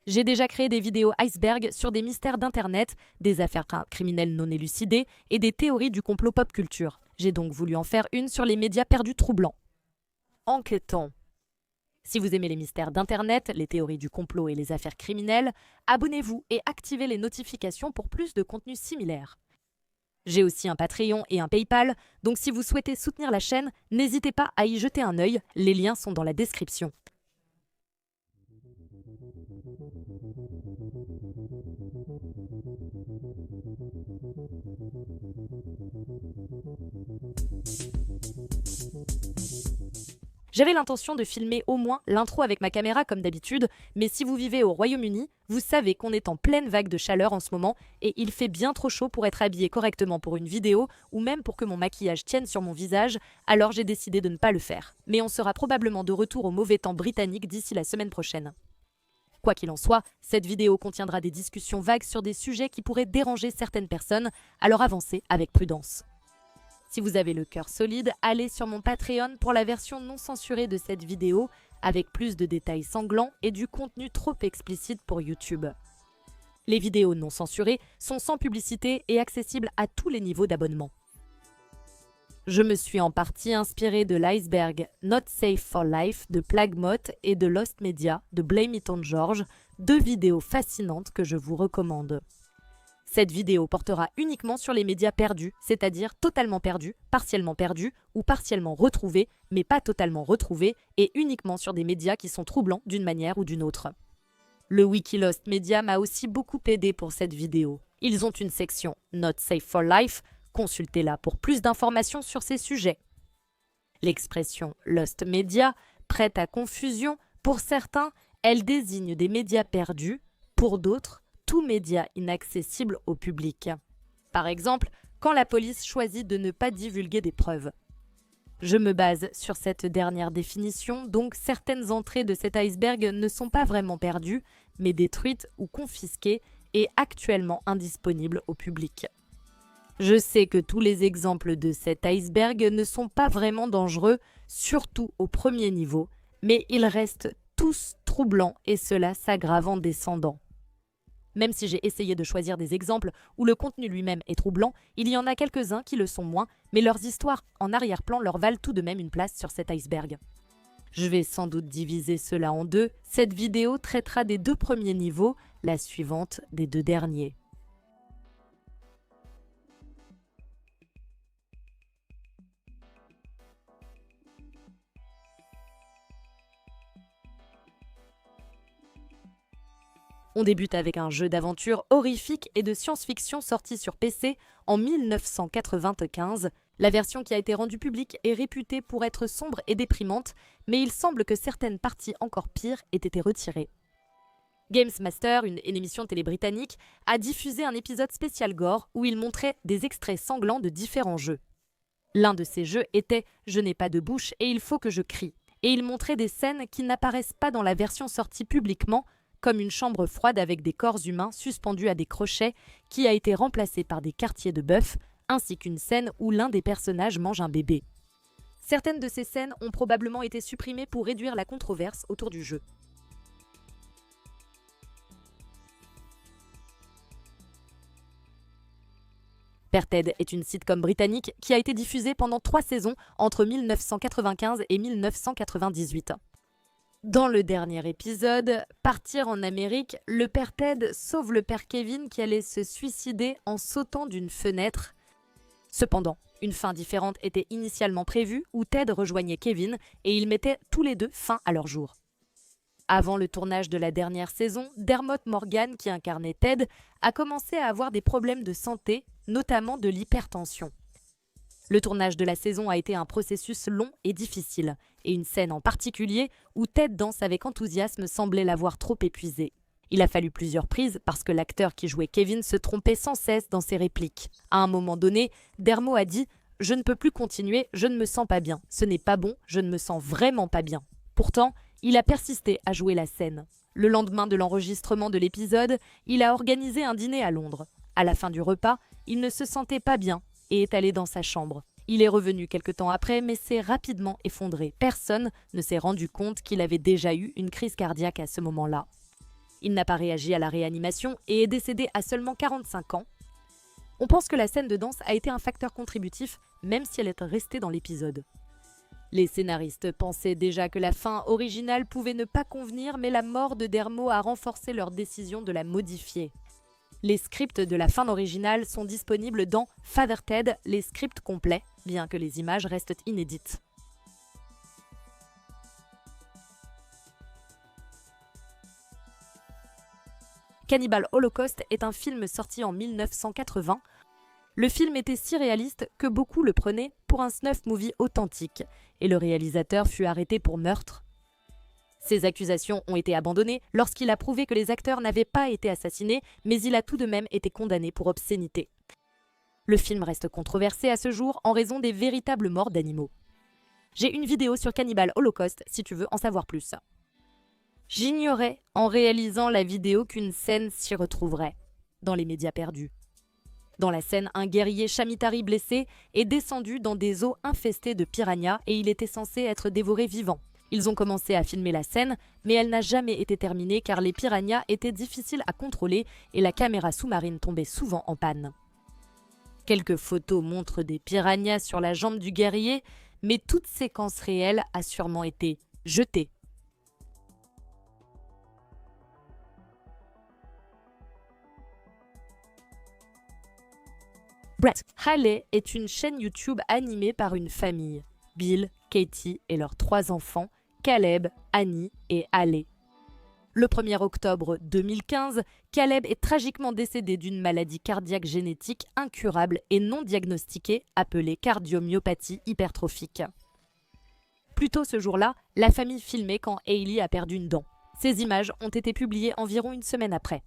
J'ai déjà créé des vidéos iceberg sur des mystères d'Internet, des affaires criminelles non élucidées et des théories du complot pop culture. J'ai donc voulu en faire une sur les médias perdus troublants. Enquêtons. Si vous aimez les mystères d'Internet, les théories du complot et les affaires criminelles, abonnez-vous et activez les notifications pour plus de contenus similaires. J'ai aussi un Patreon et un PayPal, donc si vous souhaitez soutenir la chaîne, n'hésitez pas à y jeter un œil, les liens sont dans la description. J'avais l'intention de filmer au moins l'intro avec ma caméra comme d'habitude, mais si vous vivez au Royaume-Uni, vous savez qu'on est en pleine vague de chaleur en ce moment et il fait bien trop chaud pour être habillé correctement pour une vidéo ou même pour que mon maquillage tienne sur mon visage, alors j'ai décidé de ne pas le faire. Mais on sera probablement de retour au mauvais temps britannique d'ici la semaine prochaine. Quoi qu'il en soit, cette vidéo contiendra des discussions vagues sur des sujets qui pourraient déranger certaines personnes, alors avancez avec prudence. Si vous avez le cœur solide, allez sur mon Patreon pour la version non censurée de cette vidéo, avec plus de détails sanglants et du contenu trop explicite pour YouTube. Les vidéos non censurées sont sans publicité et accessibles à tous les niveaux d'abonnement. Je me suis en partie inspirée de l'iceberg Not Safe for Life de Plagmot et de Lost Media de Blame It on George, deux vidéos fascinantes que je vous recommande. Cette vidéo portera uniquement sur les médias perdus, c'est-à-dire totalement perdus, partiellement perdus ou partiellement retrouvés, mais pas totalement retrouvés, et uniquement sur des médias qui sont troublants d'une manière ou d'une autre. Le Wiki Lost Media m'a aussi beaucoup aidé pour cette vidéo. Ils ont une section Not Safe for Life, consultez-la pour plus d'informations sur ces sujets. L'expression Lost Media prête à confusion. Pour certains, elle désigne des médias perdus, pour d'autres, tout média inaccessible au public. Par exemple, quand la police choisit de ne pas divulguer des preuves. Je me base sur cette dernière définition, donc certaines entrées de cet iceberg ne sont pas vraiment perdues, mais détruites ou confisquées et actuellement indisponibles au public. Je sais que tous les exemples de cet iceberg ne sont pas vraiment dangereux, surtout au premier niveau, mais ils restent tous troublants et cela s'aggrave en descendant. Même si j'ai essayé de choisir des exemples où le contenu lui-même est troublant, il y en a quelques-uns qui le sont moins, mais leurs histoires en arrière-plan leur valent tout de même une place sur cet iceberg. Je vais sans doute diviser cela en deux. Cette vidéo traitera des deux premiers niveaux, la suivante des deux derniers. On débute avec un jeu d'aventure horrifique et de science-fiction sorti sur PC en 1995. La version qui a été rendue publique est réputée pour être sombre et déprimante, mais il semble que certaines parties encore pires aient été retirées. Games Master, une émission télé britannique, a diffusé un épisode spécial gore où il montrait des extraits sanglants de différents jeux. L'un de ces jeux était « Je n'ai pas de bouche et il faut que je crie » et il montrait des scènes qui n'apparaissent pas dans la version sortie publiquement, comme une chambre froide avec des corps humains suspendus à des crochets qui a été remplacée par des quartiers de bœuf, ainsi qu'une scène où l'un des personnages mange un bébé. Certaines de ces scènes ont probablement été supprimées pour réduire la controverse autour du jeu. Perted est une sitcom britannique qui a été diffusée pendant 3 saisons entre 1995 et 1998. Dans le dernier épisode, Partir en Amérique, le père Ted sauve le père Kevin qui allait se suicider en sautant d'une fenêtre. Cependant, une fin différente était initialement prévue où Ted rejoignait Kevin et ils mettaient tous les deux fin à leur jour. Avant le tournage de la dernière saison, Dermot Morgan, qui incarnait Ted, a commencé à avoir des problèmes de santé, notamment de l'hypertension. Le tournage de la saison a été un processus long et difficile, et une scène en particulier où Ted danse avec enthousiasme semblait l'avoir trop épuisé. Il a fallu plusieurs prises parce que l'acteur qui jouait Kevin se trompait sans cesse dans ses répliques. À un moment donné, Dermot a dit « Je ne peux plus continuer, je ne me sens pas bien. Ce n'est pas bon, je ne me sens vraiment pas bien. » Pourtant, il a persisté à jouer la scène. Le lendemain de l'enregistrement de l'épisode, il a organisé un dîner à Londres. À la fin du repas, il ne se sentait pas bien et est allé dans sa chambre. Il est revenu quelque temps après, mais s'est rapidement effondré. Personne ne s'est rendu compte qu'il avait déjà eu une crise cardiaque à ce moment-là. Il n'a pas réagi à la réanimation et est décédé à seulement 45 ans. On pense que la scène de danse a été un facteur contributif, même si elle est restée dans l'épisode. Les scénaristes pensaient déjà que la fin originale pouvait ne pas convenir, mais la mort de Dermot a renforcé leur décision de la modifier. Les scripts de la fin originale sont disponibles dans Father Ted, les scripts complets, bien que les images restent inédites. Cannibal Holocaust est un film sorti en 1980. Le film était si réaliste que beaucoup le prenaient pour un snuff movie authentique, et le réalisateur fut arrêté pour meurtre. Ces accusations ont été abandonnées lorsqu'il a prouvé que les acteurs n'avaient pas été assassinés, mais il a tout de même été condamné pour obscénité. Le film reste controversé à ce jour en raison des véritables morts d'animaux. J'ai une vidéo sur Cannibal Holocaust si tu veux en savoir plus. J'ignorais, en réalisant la vidéo, qu'une scène s'y retrouverait, dans les médias perdus. Dans la scène, un guerrier Chamitari blessé est descendu dans des eaux infestées de piranhas et il était censé être dévoré vivant. Ils ont commencé à filmer la scène, mais elle n'a jamais été terminée car les piranhas étaient difficiles à contrôler et la caméra sous-marine tombait souvent en panne. Quelques photos montrent des piranhas sur la jambe du guerrier, mais toute séquence réelle a sûrement été jetée. Brett Haley est une chaîne YouTube animée par une famille, Bill, Katie et leurs 3 enfants, Caleb, Annie et Haley. Le 1er octobre 2015, Caleb est tragiquement décédé d'une maladie cardiaque génétique incurable et non diagnostiquée appelée cardiomyopathie hypertrophique. Plus tôt ce jour-là, la famille filmait quand Hailey a perdu une dent. Ces images ont été publiées environ une semaine après.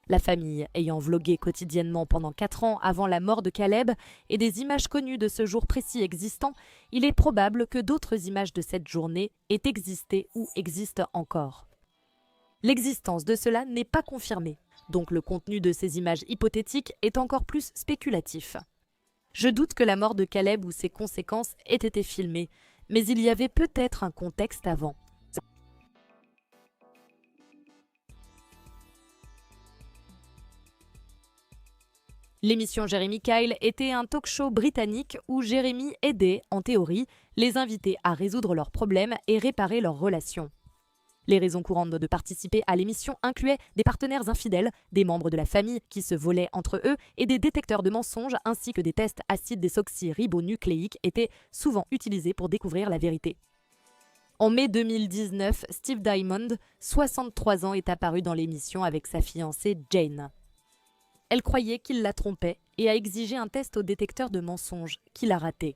La famille ayant vlogué quotidiennement pendant 4 ans avant la mort de Caleb et des images connues de ce jour précis existant, il est probable que d'autres images de cette journée aient existé ou existent encore. L'existence de cela n'est pas confirmée, donc le contenu de ces images hypothétiques est encore plus spéculatif. Je doute que la mort de Caleb ou ses conséquences aient été filmées, mais il y avait peut-être un contexte avant. L'émission Jeremy Kyle était un talk-show britannique où Jeremy aidait, en théorie, les invités à résoudre leurs problèmes et réparer leurs relations. Les raisons courantes de participer à l'émission incluaient des partenaires infidèles, des membres de la famille qui se volaient entre eux et des détecteurs de mensonges ainsi que des tests acides désoxyribonucléiques étaient souvent utilisés pour découvrir la vérité. En mai 2019, Steve Diamond, 63 ans, est apparu dans l'émission avec sa fiancée Jane. Elle croyait qu'il la trompait et a exigé un test au détecteur de mensonges, qu'il a raté.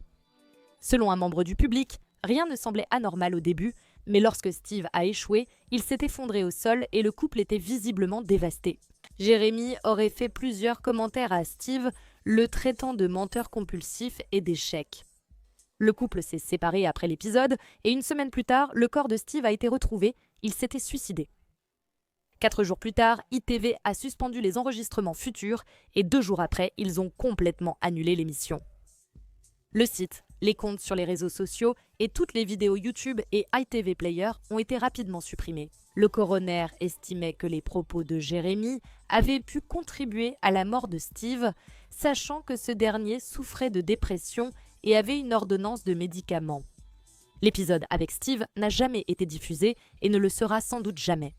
Selon un membre du public, rien ne semblait anormal au début, mais lorsque Steve a échoué, il s'est effondré au sol et le couple était visiblement dévasté. Jeremy aurait fait plusieurs commentaires à Steve, le traitant de menteur compulsif et d'échec. Le couple s'est séparé après l'épisode et une semaine plus tard, le corps de Steve a été retrouvé, il s'était suicidé. 4 jours plus tard, ITV a suspendu les enregistrements futurs et 2 jours après, ils ont complètement annulé l'émission. Le site, les comptes sur les réseaux sociaux et toutes les vidéos YouTube et ITV Player ont été rapidement supprimés. Le coroner estimait que les propos de Jeremy avaient pu contribuer à la mort de Steve, sachant que ce dernier souffrait de dépression et avait une ordonnance de médicaments. L'épisode avec Steve n'a jamais été diffusé et ne le sera sans doute jamais.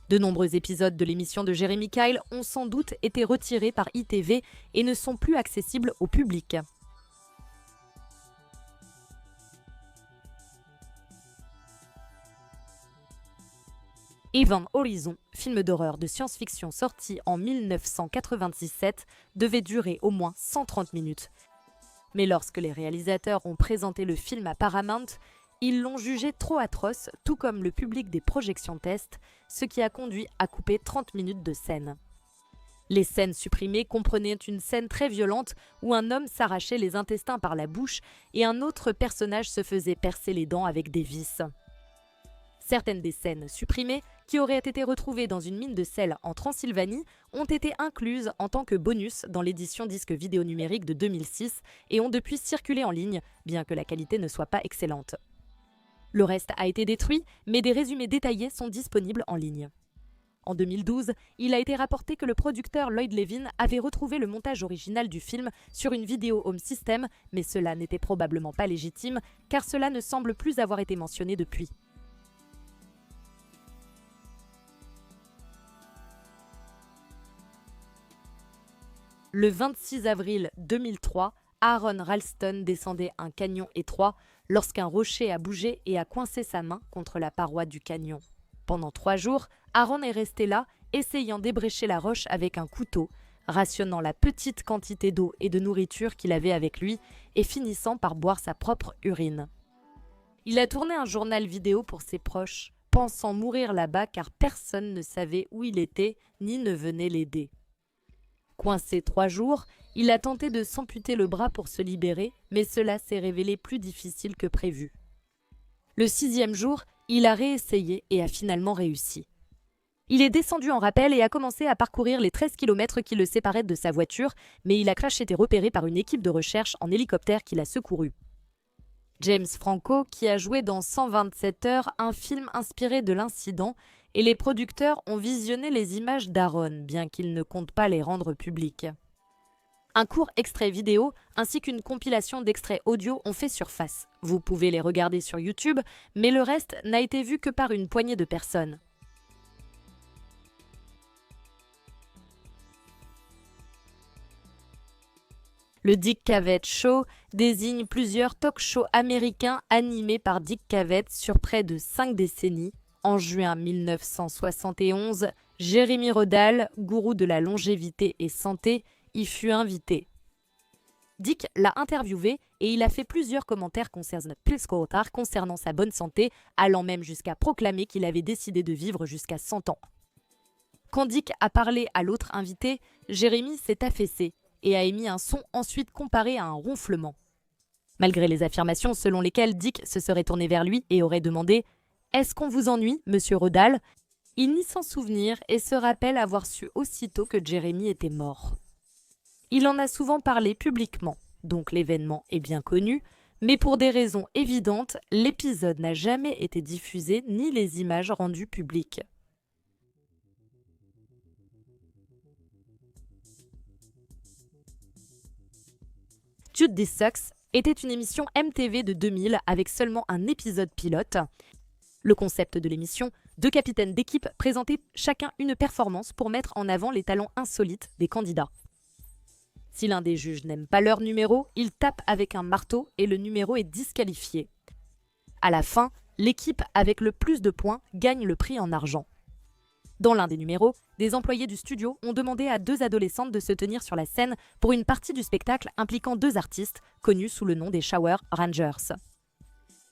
De nombreux épisodes de l'émission de Jeremy Kyle ont sans doute été retirés par ITV et ne sont plus accessibles au public. Event Horizon, film d'horreur de science-fiction sorti en 1997, devait durer au moins 130 minutes. Mais lorsque les réalisateurs ont présenté le film à Paramount, ils l'ont jugé trop atroce, tout comme le public des projections test, ce qui a conduit à couper 30 minutes de scène. Les scènes supprimées comprenaient une scène très violente où un homme s'arrachait les intestins par la bouche et un autre personnage se faisait percer les dents avec des vis. Certaines des scènes supprimées, qui auraient été retrouvées dans une mine de sel en Transylvanie, ont été incluses en tant que bonus dans l'édition disque vidéo numérique de 2006 et ont depuis circulé en ligne, bien que la qualité ne soit pas excellente. Le reste a été détruit, mais des résumés détaillés sont disponibles en ligne. En 2012, il a été rapporté que le producteur Lloyd Levin avait retrouvé le montage original du film sur une vidéo home system, mais cela n'était probablement pas légitime, car cela ne semble plus avoir été mentionné depuis. Le 26 avril 2003, Aaron Ralston descendait un canyon étroit lorsqu'un rocher a bougé et a coincé sa main contre la paroi du canyon. Pendant 3 jours, Aaron est resté là, essayant d'ébrécher la roche avec un couteau, rationnant la petite quantité d'eau et de nourriture qu'il avait avec lui et finissant par boire sa propre urine. Il a tourné un journal vidéo pour ses proches, pensant mourir là-bas car personne ne savait où il était ni ne venait l'aider. Coincé 3 jours, il a tenté de s'amputer le bras pour se libérer, mais cela s'est révélé plus difficile que prévu. Le 6e jour, il a réessayé et a finalement réussi. Il est descendu en rappel et a commencé à parcourir les 13 km qui le séparaient de sa voiture, mais il a été repéré par une équipe de recherche en hélicoptère qui l'a secouru. James Franco, qui a joué dans 127 heures, un film inspiré de l'incident, et les producteurs ont visionné les images d'Aaron, bien qu'ils ne comptent pas les rendre publiques. Un court extrait vidéo ainsi qu'une compilation d'extraits audio ont fait surface. Vous pouvez les regarder sur YouTube, mais le reste n'a été vu que par une poignée de personnes. Le Dick Cavett Show désigne plusieurs talk-shows américains animés par Dick Cavett sur près de 5 décennies. En juin 1971, Jeremy Rodal, gourou de la longévité et santé, y fut invité. Dick l'a interviewé et il a fait plusieurs commentaires concernant sa bonne santé, allant même jusqu'à proclamer qu'il avait décidé de vivre jusqu'à 100 ans. Quand Dick a parlé à l'autre invité, Jeremy s'est affaissé et a émis un son ensuite comparé à un ronflement. Malgré les affirmations selon lesquelles Dick se serait tourné vers lui et aurait demandé « Est-ce qu'on vous ennuie, monsieur Rodal ?» il nie s'en souvenir et se rappelle avoir su aussitôt que Jeremy était mort. Il en a souvent parlé publiquement, donc l'événement est bien connu, mais pour des raisons évidentes, l'épisode n'a jamais été diffusé ni les images rendues publiques. Dude, This Sucks était une émission MTV de 2000 avec seulement un épisode pilote. Le concept de l'émission, 2 capitaines d'équipe présentaient chacun une performance pour mettre en avant les talents insolites des candidats. Si l'un des juges n'aime pas leur numéro, il tape avec un marteau et le numéro est disqualifié. À la fin, l'équipe avec le plus de points gagne le prix en argent. Dans l'un des numéros, des employés du studio ont demandé à 2 adolescentes de se tenir sur la scène pour une partie du spectacle impliquant 2 artistes connus sous le nom des Shower Rangers.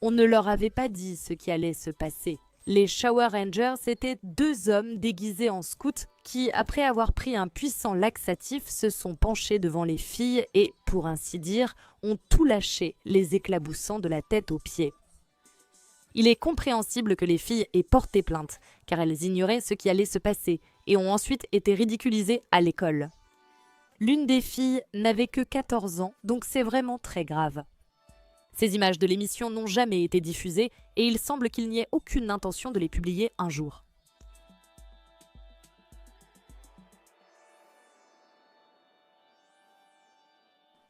On ne leur avait pas dit ce qui allait se passer. Les Shower Rangers étaient 2 hommes déguisés en scouts qui, après avoir pris un puissant laxatif, se sont penchés devant les filles et, pour ainsi dire, ont tout lâché, les éclaboussant de la tête aux pieds. Il est compréhensible que les filles aient porté plainte, car elles ignoraient ce qui allait se passer et ont ensuite été ridiculisées à l'école. L'une des filles n'avait que 14 ans, donc c'est vraiment très grave. Ces images de l'émission n'ont jamais été diffusées et il semble qu'il n'y ait aucune intention de les publier un jour.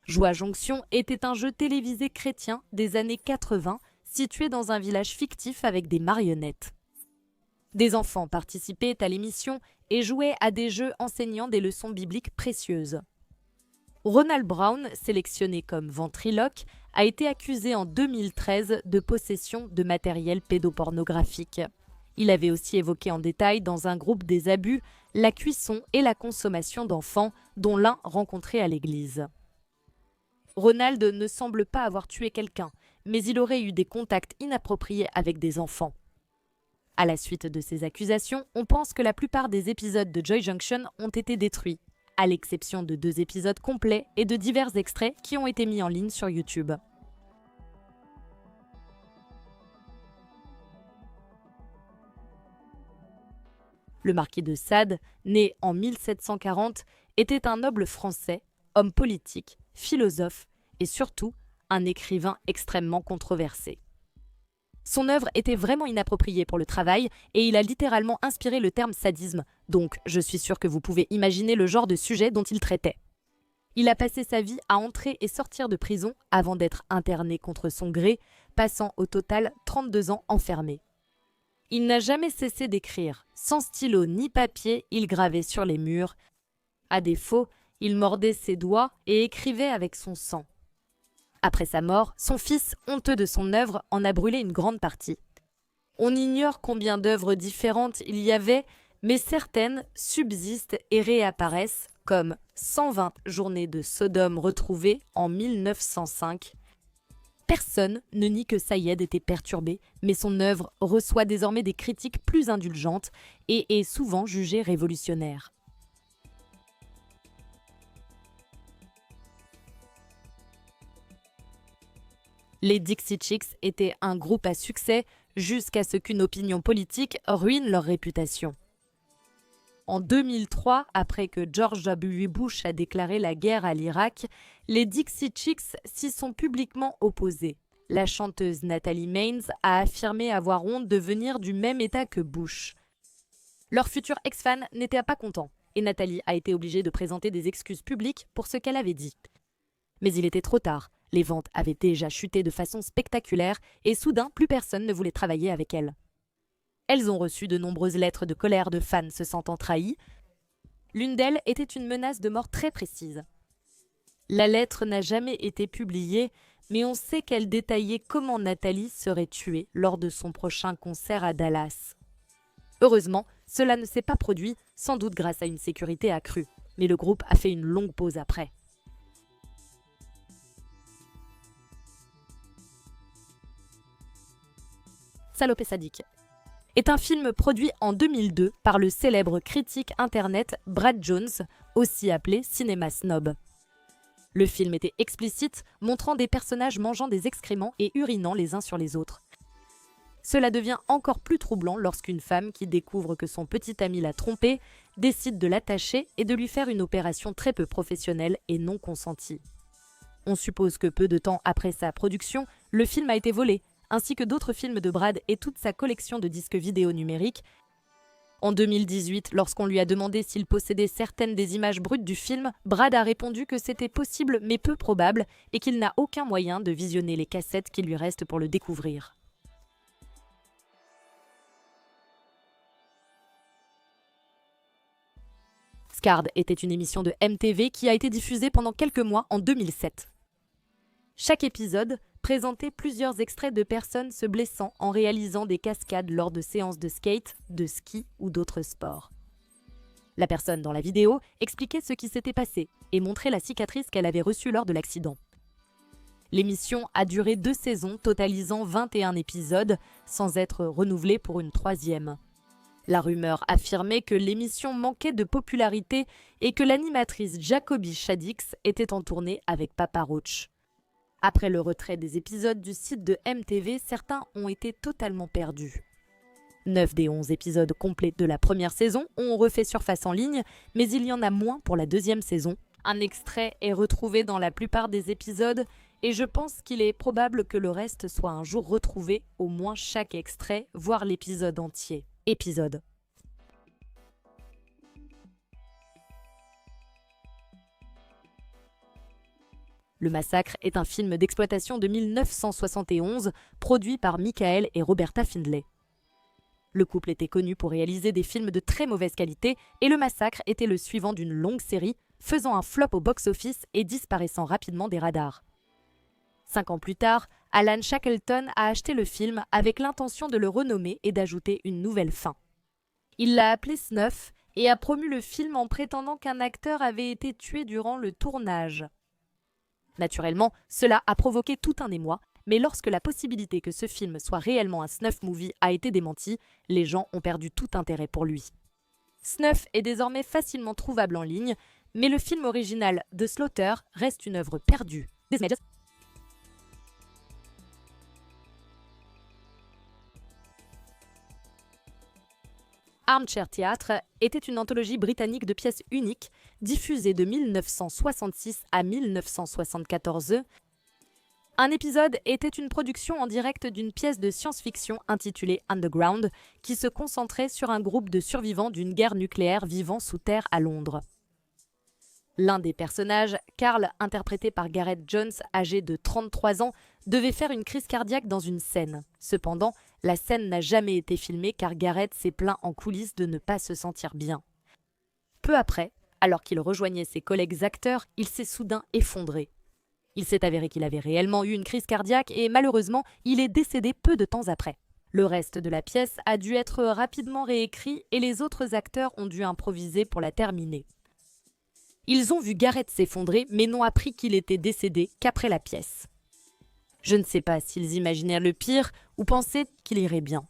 Joie Jonction était un jeu télévisé chrétien des années 80 situé dans un village fictif avec des marionnettes. Des enfants participaient à l'émission et jouaient à des jeux enseignant des leçons bibliques précieuses. Ronald Brown, sélectionné comme ventriloque, a été accusé en 2013 de possession de matériel pédopornographique. Il avait aussi évoqué en détail dans un groupe des abus, la cuisson et la consommation d'enfants, dont l'un rencontré à l'église. Ronald ne semble pas avoir tué quelqu'un, mais il aurait eu des contacts inappropriés avec des enfants. À la suite de ces accusations, on pense que la plupart des épisodes de Joy Junction ont été détruits, à l'exception de 2 épisodes complets et de divers extraits qui ont été mis en ligne sur YouTube. Le marquis de Sade, né en 1740, était un noble français, homme politique, philosophe et surtout un écrivain extrêmement controversé. Son œuvre était vraiment inappropriée pour le travail et il a littéralement inspiré le terme sadisme, donc je suis sûre que vous pouvez imaginer le genre de sujet dont il traitait. Il a passé sa vie à entrer et sortir de prison avant d'être interné contre son gré, passant au total 32 ans enfermé. Il n'a jamais cessé d'écrire. Sans stylo ni papier, il gravait sur les murs. À défaut, il mordait ses doigts et écrivait avec son sang. Après sa mort, son fils, honteux de son œuvre, en a brûlé une grande partie. On ignore combien d'œuvres différentes il y avait, mais certaines subsistent et réapparaissent, comme 120 journées de Sodome retrouvées en 1905. Personne ne nie que Sayed était perturbé, mais son œuvre reçoit désormais des critiques plus indulgentes et est souvent jugée révolutionnaire. Les Dixie Chicks étaient un groupe à succès jusqu'à ce qu'une opinion politique ruine leur réputation. En 2003, après que George W. Bush a déclaré la guerre à l'Irak, les Dixie Chicks s'y sont publiquement opposés. La chanteuse Natalie Maines a affirmé avoir honte de venir du même état que Bush. Leur futur ex-fan n'était pas content, et Natalie a été obligée de présenter des excuses publiques pour ce qu'elle avait dit. Mais il était trop tard. Les ventes avaient déjà chuté de façon spectaculaire et soudain, plus personne ne voulait travailler avec elles. Elles ont reçu de nombreuses lettres de colère de fans se sentant trahis. L'une d'elles était une menace de mort très précise. La lettre n'a jamais été publiée, mais on sait qu'elle détaillait comment Natalie serait tuée lors de son prochain concert à Dallas. Heureusement, cela ne s'est pas produit, sans doute grâce à une sécurité accrue, mais le groupe a fait une longue pause après. Salopé sadique est un film produit en 2002 par le célèbre critique internet Brad Jones, aussi appelé Cinéma Snob. Le film était explicite, montrant des personnages mangeant des excréments et urinant les uns sur les autres. Cela devient encore plus troublant lorsqu'une femme qui découvre que son petit ami l'a trompée décide de l'attacher et de lui faire une opération très peu professionnelle et non consentie. On suppose que peu de temps après sa production, le film a été volé, ainsi que d'autres films de Brad et toute sa collection de disques vidéo numériques. En 2018, lorsqu'on lui a demandé s'il possédait certaines des images brutes du film, Brad a répondu que c'était possible mais peu probable et qu'il n'a aucun moyen de visionner les cassettes qui lui restent pour le découvrir. Scarred était une émission de MTV qui a été diffusée pendant quelques mois en 2007. Chaque épisode présentait plusieurs extraits de personnes se blessant en réalisant des cascades lors de séances de skate, de ski ou d'autres sports. La personne dans la vidéo expliquait ce qui s'était passé et montrait la cicatrice qu'elle avait reçue lors de l'accident. L'émission a duré 2 saisons, totalisant 21 épisodes, sans être renouvelée pour une 3e. La rumeur affirmait que l'émission manquait de popularité et que l'animatrice Jacoby Shaddix était en tournée avec Papa Roach. Après le retrait des épisodes du site de MTV, certains ont été totalement perdus. 9 des 11 épisodes complets de la première saison ont refait surface en ligne, mais il y en a moins pour la 2e saison. Un extrait est retrouvé dans la plupart des épisodes et je pense qu'il est probable que le reste soit un jour retrouvé, au moins chaque extrait, voire l'épisode entier. Épisode. Le Massacre est un film d'exploitation de 1971, produit par Michael et Roberta Findlay. Le couple était connu pour réaliser des films de très mauvaise qualité et Le Massacre était le suivant d'une longue série, faisant un flop au box-office et disparaissant rapidement des radars. 5 ans plus tard, Alan Shackleton a acheté le film avec l'intention de le renommer et d'ajouter une nouvelle fin. Il l'a appelé Snuff et a promu le film en prétendant qu'un acteur avait été tué durant le tournage. Naturellement, cela a provoqué tout un émoi, mais lorsque la possibilité que ce film soit réellement un snuff movie a été démentie, les gens ont perdu tout intérêt pour lui. Snuff est désormais facilement trouvable en ligne, mais le film original The Slaughter reste une œuvre perdue. Armchair Theatre était une anthologie britannique de pièces uniques, diffusée de 1966 à 1974. Un épisode était une production en direct d'une pièce de science-fiction intitulée Underground, qui se concentrait sur un groupe de survivants d'une guerre nucléaire vivant sous terre à Londres. L'un des personnages, Carl, interprété par Gareth Jones, âgé de 33 ans, devait faire une crise cardiaque dans une scène. Cependant, la scène n'a jamais été filmée car Gareth s'est plaint en coulisses de ne pas se sentir bien. Peu après, alors qu'il rejoignait ses collègues acteurs, il s'est soudain effondré. Il s'est avéré qu'il avait réellement eu une crise cardiaque et malheureusement, il est décédé peu de temps après. Le reste de la pièce a dû être rapidement réécrit et les autres acteurs ont dû improviser pour la terminer. Ils ont vu Gareth s'effondrer mais n'ont appris qu'il était décédé qu'après la pièce. Je ne sais pas s'ils imaginaient le pire ou pensaient qu'il irait bien.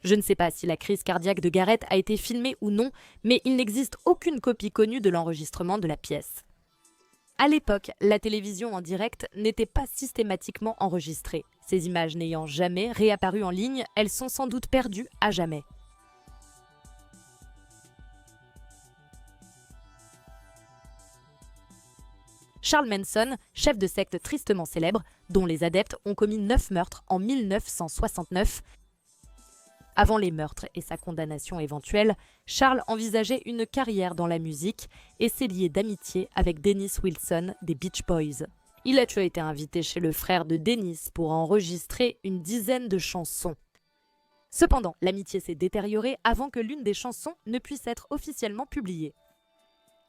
Je ne sais pas si la crise cardiaque de Gareth a été filmée ou non, mais il n'existe aucune copie connue de l'enregistrement de la pièce. À l'époque, la télévision en direct n'était pas systématiquement enregistrée. Ces images n'ayant jamais réapparu en ligne, elles sont sans doute perdues à jamais. Charles Manson, chef de secte tristement célèbre, dont les adeptes ont commis 9 meurtres en 1969. Avant les meurtres et sa condamnation éventuelle, Charles envisageait une carrière dans la musique et s'est lié d'amitié avec Dennis Wilson des Beach Boys. Il a toujours été invité chez le frère de Dennis pour enregistrer une dizaine de chansons. Cependant, l'amitié s'est détériorée avant que l'une des chansons ne puisse être officiellement publiée.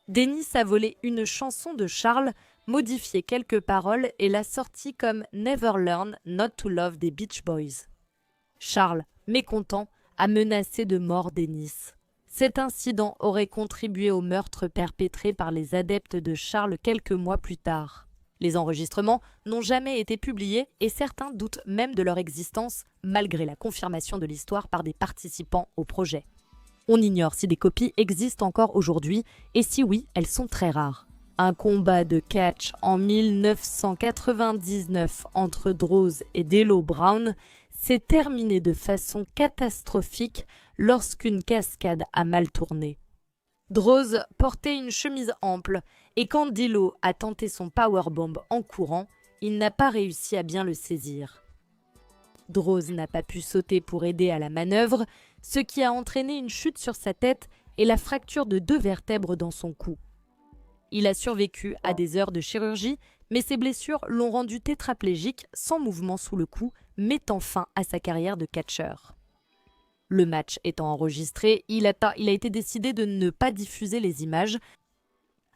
Dennis a volé une chanson de Charles, modifié quelques paroles et l'a sortie comme « Never Learn Not to Love » des Beach Boys. Charles, mécontent, a menacé de mort Dennis. Cet incident aurait contribué au meurtre perpétré par les adeptes de Charles quelques mois plus tard. Les enregistrements n'ont jamais été publiés et certains doutent même de leur existence, malgré la confirmation de l'histoire par des participants au projet. On ignore si des copies existent encore aujourd'hui et si oui, elles sont très rares. Un combat de catch en 1999 entre Droz et D'Lo Brown s'est terminé de façon catastrophique lorsqu'une cascade a mal tourné. Droz portait une chemise ample et quand D'Lo a tenté son powerbomb en courant, il n'a pas réussi à bien le saisir. Droz n'a pas pu sauter pour aider à la manœuvre, ce qui a entraîné une chute sur sa tête et la fracture de 2 vertèbres dans son cou. Il a survécu à des heures de chirurgie, mais ses blessures l'ont rendu tétraplégique sans mouvement sous le cou, mettant fin à sa carrière de catcheur. Le match étant enregistré, il a été décidé de ne pas diffuser les images.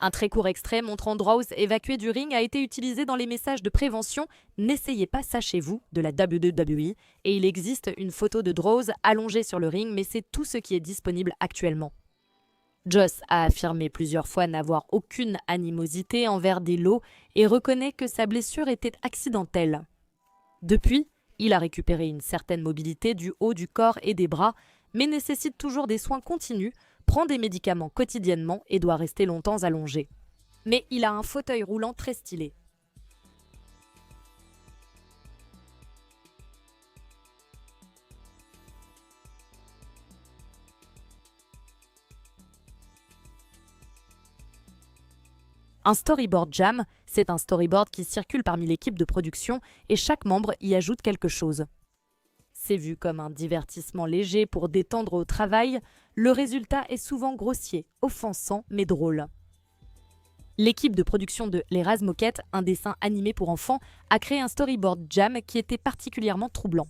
Un très court extrait montrant Droz évacué du ring a été utilisé dans les messages de prévention « N'essayez pas ça chez vous » de la WWE et il existe une photo de Droz allongé sur le ring, mais c'est tout ce qui est disponible actuellement. Joss a affirmé plusieurs fois n'avoir aucune animosité envers D'Lo et reconnaît que sa blessure était accidentelle. Depuis, il a récupéré une certaine mobilité du haut du corps et des bras, mais nécessite toujours des soins continus, prend des médicaments quotidiennement et doit rester longtemps allongé. Mais il a un fauteuil roulant très stylé. Un storyboard jam, c'est un storyboard qui circule parmi l'équipe de production et chaque membre y ajoute quelque chose. C'est vu comme un divertissement léger pour détendre au travail, le résultat est souvent grossier, offensant mais drôle. L'équipe de production de Les Razmoquettes, un dessin animé pour enfants, a créé un storyboard jam qui était particulièrement troublant.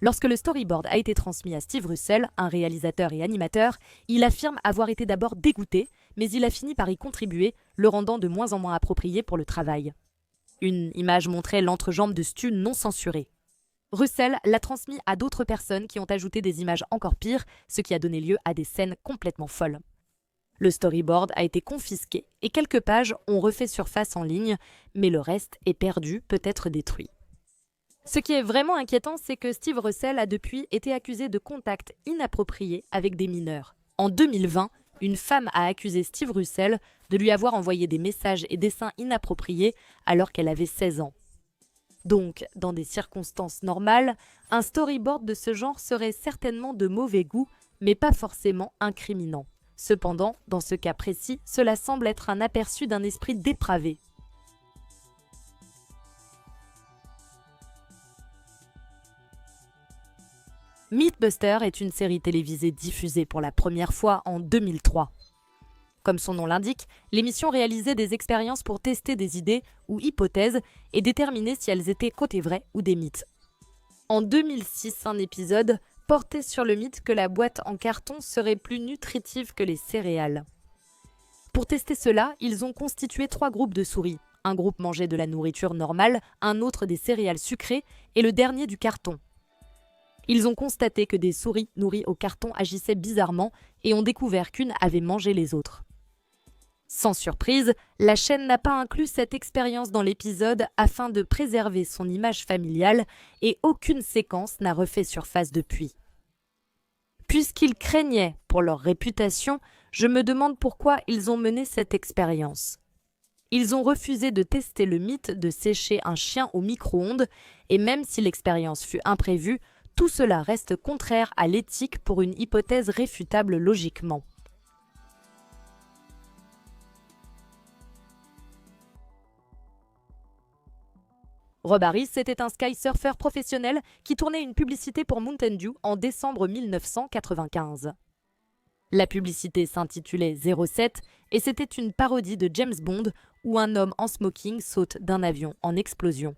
Lorsque le storyboard a été transmis à Steve Russell, un réalisateur et animateur, il affirme avoir été d'abord dégoûté, mais il a fini par y contribuer, le rendant de moins en moins approprié pour le travail. Une image montrait l'entrejambe de Stu non censurée. Russell l'a transmis à d'autres personnes qui ont ajouté des images encore pires, ce qui a donné lieu à des scènes complètement folles. Le storyboard a été confisqué et quelques pages ont refait surface en ligne, mais le reste est perdu, peut-être détruit. Ce qui est vraiment inquiétant, c'est que Steve Russell a depuis été accusé de contacts inappropriés avec des mineurs. En 2020, une femme a accusé Steve Russell de lui avoir envoyé des messages et dessins inappropriés alors qu'elle avait 16 ans. Donc, dans des circonstances normales, un storyboard de ce genre serait certainement de mauvais goût, mais pas forcément incriminant. Cependant, dans ce cas précis, cela semble être un aperçu d'un esprit dépravé. Mythbusters est une série télévisée diffusée pour la première fois en 2003. Comme son nom l'indique, l'émission réalisait des expériences pour tester des idées ou hypothèses et déterminer si elles étaient côté vrai ou des mythes. En 2006, un épisode portait sur le mythe que la boîte en carton serait plus nutritive que les céréales. Pour tester cela, ils ont constitué 3 groupes de souris. Un groupe mangeait de la nourriture normale, un autre des céréales sucrées et le dernier du carton. Ils ont constaté que des souris nourries au carton agissaient bizarrement et ont découvert qu'une avait mangé les autres. Sans surprise, la chaîne n'a pas inclus cette expérience dans l'épisode afin de préserver son image familiale et aucune séquence n'a refait surface depuis. Puisqu'ils craignaient pour leur réputation, je me demande pourquoi ils ont mené cette expérience. Ils ont refusé de tester le mythe de sécher un chien au micro-ondes et même si l'expérience fut imprévue, tout cela reste contraire à l'éthique pour une hypothèse réfutable logiquement. Rob Harris était un skysurfer professionnel qui tournait une publicité pour Mountain Dew en décembre 1995. La publicité s'intitulait 07 et c'était une parodie de James Bond où un homme en smoking saute d'un avion en explosion.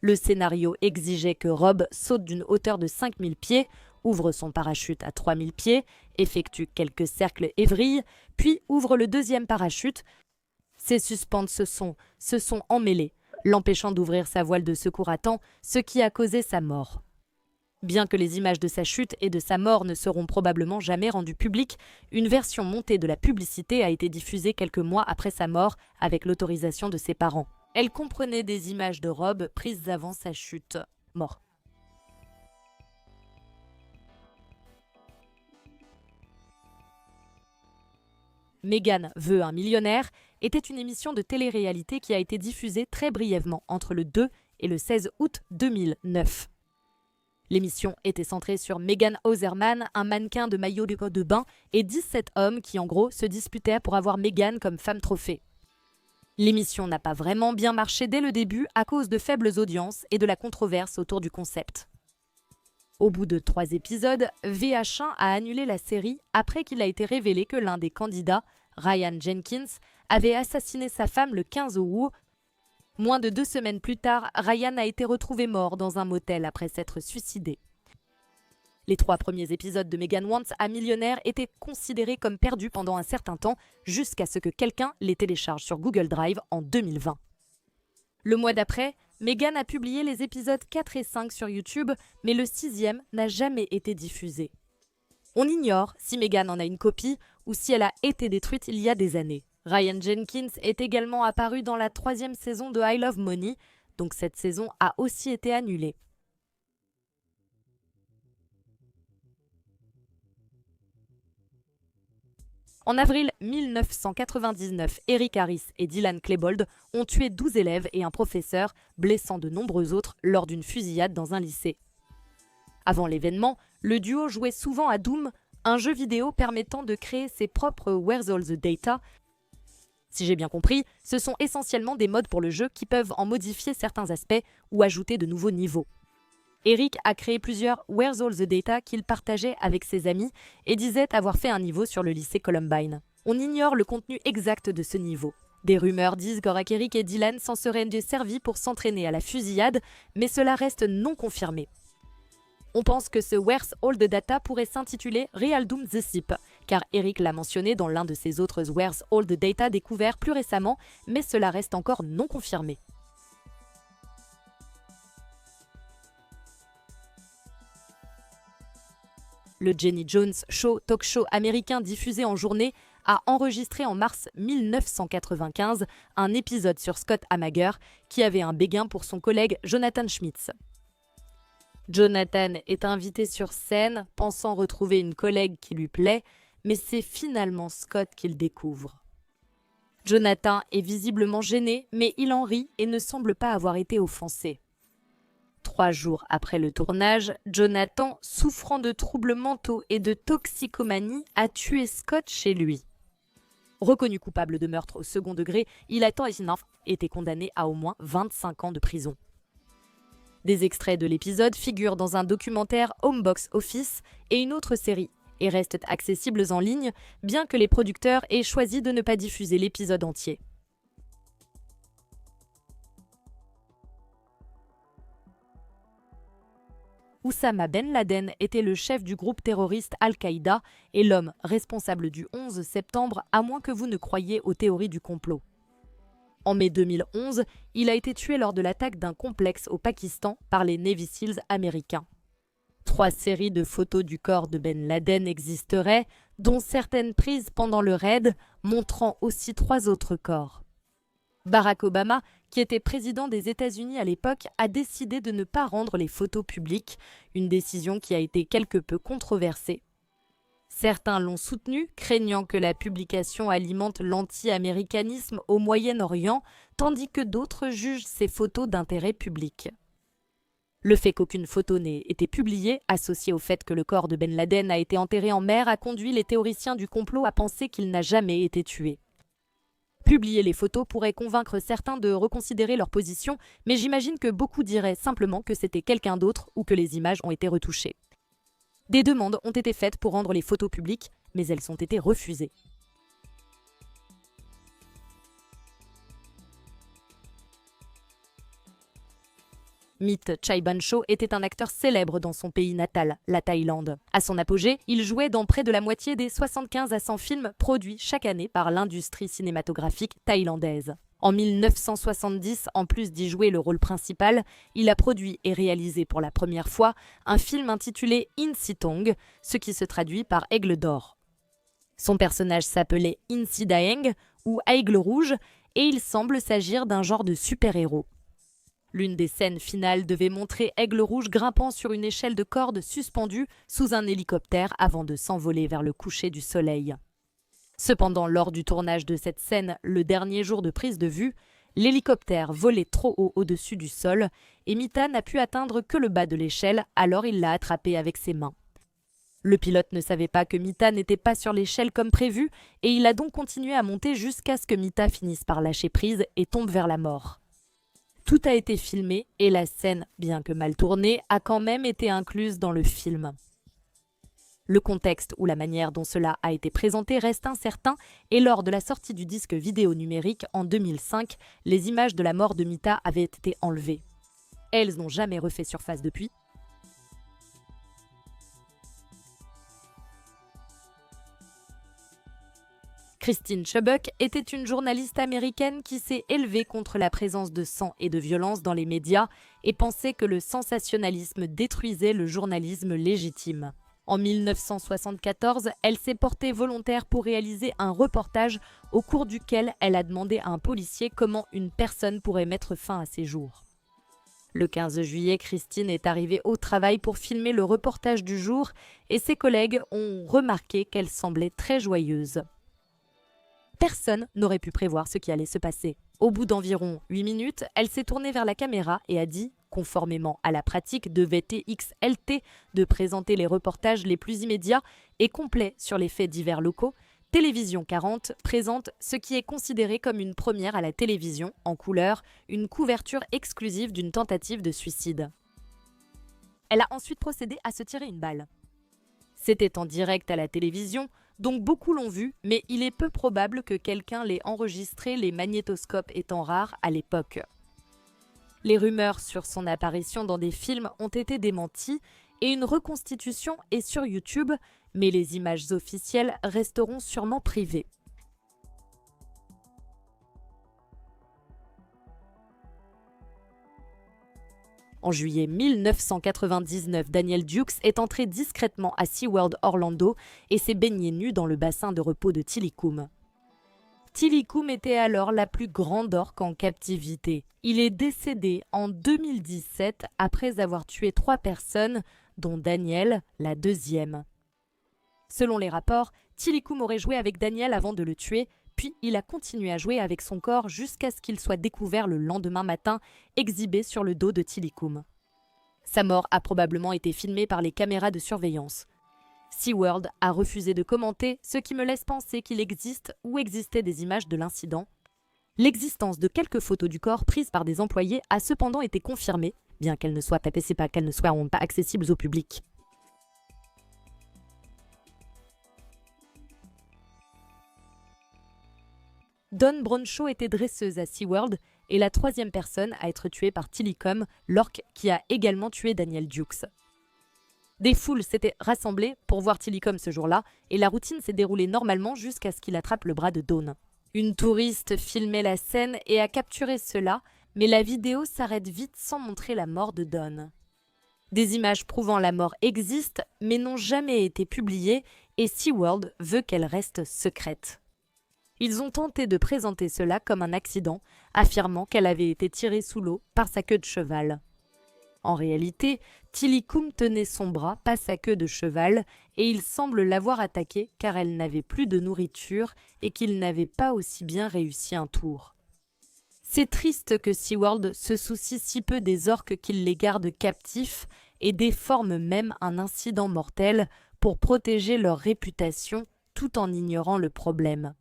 Le scénario exigeait que Rob saute d'une hauteur de 5000 pieds, ouvre son parachute à 3000 pieds, effectue quelques cercles et vrille, puis ouvre le deuxième parachute. Ses suspentes se sont emmêlées, l'empêchant d'ouvrir sa voile de secours à temps, ce qui a causé sa mort. Bien que les images de sa chute et de sa mort ne seront probablement jamais rendues publiques, une version montée de la publicité a été diffusée quelques mois après sa mort avec l'autorisation de ses parents. Elle comprenait des images de Rob prises avant sa chute. Mort. Meghan veut un millionnaire était une émission de télé-réalité qui a été diffusée très brièvement entre le 2 et le 16 août 2009. L'émission était centrée sur Meghan Hauserman, un mannequin de maillot de bain, et 17 hommes qui en gros se disputaient pour avoir Meghan comme femme trophée. L'émission n'a pas vraiment bien marché dès le début à cause de faibles audiences et de la controverse autour du concept. Au bout de 3 épisodes, VH1 a annulé la série après qu'il a été révélé que l'un des candidats, Ryan Jenkins, avait assassiné sa femme le 15 août. Moins de 2 semaines plus tard, Ryan a été retrouvé mort dans un motel après s'être suicidé. Les 3 premiers épisodes de Meghan Wants a millionnaire étaient considérés comme perdus pendant un certain temps, jusqu'à ce que quelqu'un les télécharge sur Google Drive en 2020. Le mois d'après, Meghan a publié les épisodes 4 et 5 sur YouTube, mais le 6e n'a jamais été diffusé. On ignore si Meghan en a une copie ou si elle a été détruite il y a des années. Ryan Jenkins est également apparu dans la 3e saison de I Love Money, donc cette saison a aussi été annulée. En avril 1999, Eric Harris et Dylan Klebold ont tué 12 élèves et un professeur, blessant de nombreux autres lors d'une fusillade dans un lycée. Avant l'événement, le duo jouait souvent à Doom, un jeu vidéo permettant de créer ses propres Where's All the Data. Si j'ai bien compris, ce sont essentiellement des mods pour le jeu qui peuvent en modifier certains aspects ou ajouter de nouveaux niveaux. Eric a créé plusieurs Where's All the Data qu'il partageait avec ses amis et disait avoir fait un niveau sur le lycée Columbine. On ignore le contenu exact de ce niveau. Des rumeurs disent qu'Eric et Dylan s'en seraient servis pour s'entraîner à la fusillade, mais cela reste non confirmé. On pense que ce Where's All the Data pourrait s'intituler Real Doom The Sip, car Eric l'a mentionné dans l'un de ses autres Where's All the Data découverts plus récemment, mais cela reste encore non confirmé. Le Jenny Jones Show, talk show américain diffusé en journée, a enregistré en mars 1995 un épisode sur Scott Hammager qui avait un béguin pour son collègue Jonathan Schmitz. Jonathan est invité sur scène, pensant retrouver une collègue qui lui plaît, mais c'est finalement Scott qu'il découvre. Jonathan est visiblement gêné, mais il en rit et ne semble pas avoir été offensé. 3 jours après le tournage, Jonathan, souffrant de troubles mentaux et de toxicomanie, a tué Scott chez lui. Reconnu coupable de meurtre au second degré, il a été condamné à au moins 25 ans de prison. Des extraits de l'épisode figurent dans un documentaire Home Box Office et une autre série, et restent accessibles en ligne, bien que les producteurs aient choisi de ne pas diffuser l'épisode entier. Oussama Ben Laden était le chef du groupe terroriste Al-Qaïda et l'homme responsable du 11 septembre, à moins que vous ne croyiez aux théories du complot. En mai 2011, il a été tué lors de l'attaque d'un complexe au Pakistan par les Navy Seals américains. 3 séries de photos du corps de Ben Laden existeraient, dont certaines prises pendant le raid, montrant aussi 3 autres corps. Barack Obama, qui était président des États-Unis à l'époque, a décidé de ne pas rendre les photos publiques, une décision qui a été quelque peu controversée. Certains l'ont soutenu, craignant que la publication alimente l'anti-américanisme au Moyen-Orient, tandis que d'autres jugent ces photos d'intérêt public. Le fait qu'aucune photo n'ait été publiée, associé au fait que le corps de Ben Laden a été enterré en mer, a conduit les théoriciens du complot à penser qu'il n'a jamais été tué. Publier les photos pourrait convaincre certains de reconsidérer leur position, mais j'imagine que beaucoup diraient simplement que c'était quelqu'un d'autre ou que les images ont été retouchées. Des demandes ont été faites pour rendre les photos publiques, mais elles ont été refusées. Meet Chai Ban-cho était un acteur célèbre dans son pays natal, la Thaïlande. À son apogée, il jouait dans près de la moitié des 75 à 100 films produits chaque année par l'industrie cinématographique thaïlandaise. En 1970, en plus d'y jouer le rôle principal, il a produit et réalisé pour la première fois un film intitulé In Sitong, ce qui se traduit par Aigle d'or. Son personnage s'appelait In Si Daeng, ou Aigle rouge, et il semble s'agir d'un genre de super-héros. L'une des scènes finales devait montrer Aigle rouge grimpant sur une échelle de corde suspendue sous un hélicoptère avant de s'envoler vers le coucher du soleil. Cependant, lors du tournage de cette scène, le dernier jour de prise de vue, l'hélicoptère volait trop haut au-dessus du sol et Mita n'a pu atteindre que le bas de l'échelle, alors il l'a attrapé avec ses mains. Le pilote ne savait pas que Mita n'était pas sur l'échelle comme prévu et il a donc continué à monter jusqu'à ce que Mita finisse par lâcher prise et tombe vers la mort. Tout a été filmé et la scène, bien que mal tournée, a quand même été incluse dans le film. Le contexte ou la manière dont cela a été présenté reste incertain et lors de la sortie du disque vidéo numérique en 2005, les images de la mort de Mita avaient été enlevées. Elles n'ont jamais refait surface depuis. Christine Chubbuck était une journaliste américaine qui s'est élevée contre la présence de sang et de violence dans les médias et pensait que le sensationnalisme détruisait le journalisme légitime. En 1974, elle s'est portée volontaire pour réaliser un reportage au cours duquel elle a demandé à un policier comment une personne pourrait mettre fin à ses jours. Le 15 juillet, Christine est arrivée au travail pour filmer le reportage du jour et ses collègues ont remarqué qu'elle semblait très joyeuse. Personne n'aurait pu prévoir ce qui allait se passer. Au bout d'environ 8 minutes, elle s'est tournée vers la caméra et a dit, conformément à la pratique de VTXLT de présenter les reportages les plus immédiats et complets sur les faits divers locaux, Télévision 40 présente ce qui est considéré comme une première à la télévision, en couleur, une couverture exclusive d'une tentative de suicide. Elle a ensuite procédé à se tirer une balle. C'était en direct à la télévision, donc beaucoup l'ont vu, mais il est peu probable que quelqu'un l'ait enregistré, les magnétoscopes étant rares à l'époque. Les rumeurs sur son apparition dans des films ont été démenties et une reconstitution est sur YouTube, mais les images officielles resteront sûrement privées. En juillet 1999, Daniel Dukes est entré discrètement à SeaWorld Orlando et s'est baigné nu dans le bassin de repos de Tilikum. Tilikum était alors la plus grande orque en captivité. Il est décédé en 2017 après avoir tué 3 personnes, dont Daniel, la deuxième. Selon les rapports, Tilikum aurait joué avec Daniel avant de le tuer, puis il a continué à jouer avec son corps jusqu'à ce qu'il soit découvert le lendemain matin, exhibé sur le dos de Tilikum. Sa mort a probablement été filmée par les caméras de surveillance. SeaWorld a refusé de commenter, ce qui me laisse penser qu'il existe ou existait des images de l'incident. L'existence de quelques photos du corps prises par des employés a cependant été confirmée, bien qu'elles ne soient pas accessibles au public. Dawn Bronshaw était dresseuse à SeaWorld et la troisième personne à être tuée par Tilly Combe, l'orque qui a également tué Daniel Dukes. Des foules s'étaient rassemblées pour voir Tilly Combe ce jour-là et la routine s'est déroulée normalement jusqu'à ce qu'il attrape le bras de Dawn. Une touriste filmait la scène et a capturé cela, mais la vidéo s'arrête vite sans montrer la mort de Dawn. Des images prouvant la mort existent mais n'ont jamais été publiées et SeaWorld veut qu'elles restent secrètes. Ils ont tenté de présenter cela comme un accident, affirmant qu'elle avait été tirée sous l'eau par sa queue de cheval. En réalité, Tilly Combe tenait son bras, pas sa queue de cheval, et il semble l'avoir attaquée car elle n'avait plus de nourriture et qu'il n'avait pas aussi bien réussi un tour. C'est triste que SeaWorld se soucie si peu des orques qu'il les garde captifs et déforme même un incident mortel pour protéger leur réputation tout en ignorant le problème.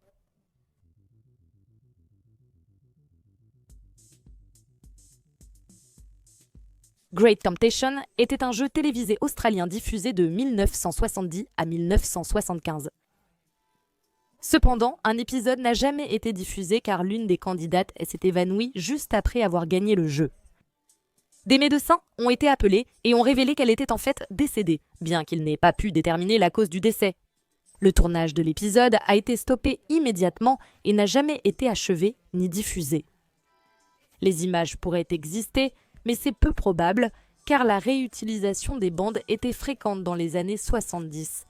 Great Temptation était un jeu télévisé australien diffusé de 1970 à 1975. Cependant, un épisode n'a jamais été diffusé car l'une des candidates s'est évanouie juste après avoir gagné le jeu. Des médecins ont été appelés et ont révélé qu'elle était en fait décédée, bien qu'ils n'aient pas pu déterminer la cause du décès. Le tournage de l'épisode a été stoppé immédiatement et n'a jamais été achevé ni diffusé. Les images pourraient exister, mais c'est peu probable car la réutilisation des bandes était fréquente dans les années 70.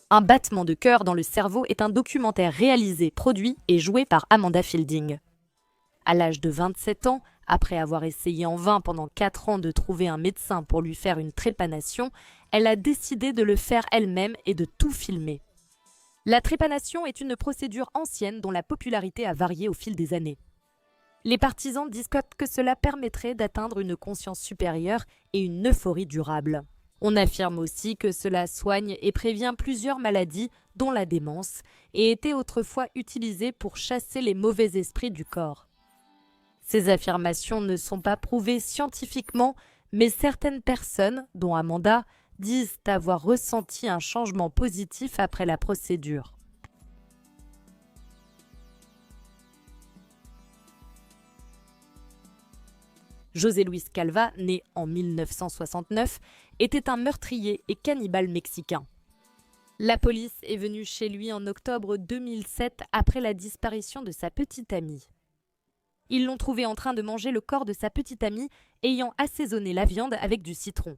Un battement de cœur dans le cerveau est un documentaire réalisé, produit et joué par Amanda Fielding. À l'âge de 27 ans, après avoir essayé en vain pendant 4 ans de trouver un médecin pour lui faire une trépanation, elle a décidé de le faire elle-même et de tout filmer. La trépanation est une procédure ancienne dont la popularité a varié au fil des années. Les partisans disent que cela permettrait d'atteindre une conscience supérieure et une euphorie durable. On affirme aussi que cela soigne et prévient plusieurs maladies, dont la démence, et était autrefois utilisé pour chasser les mauvais esprits du corps. Ces affirmations ne sont pas prouvées scientifiquement, mais certaines personnes, dont Amanda, disent avoir ressenti un changement positif après la procédure. José Luis Calva, né en 1969, était un meurtrier et cannibale mexicain. La police est venue chez lui en octobre 2007 après la disparition de sa petite amie. Ils l'ont trouvé en train de manger le corps de sa petite amie, ayant assaisonné la viande avec du citron.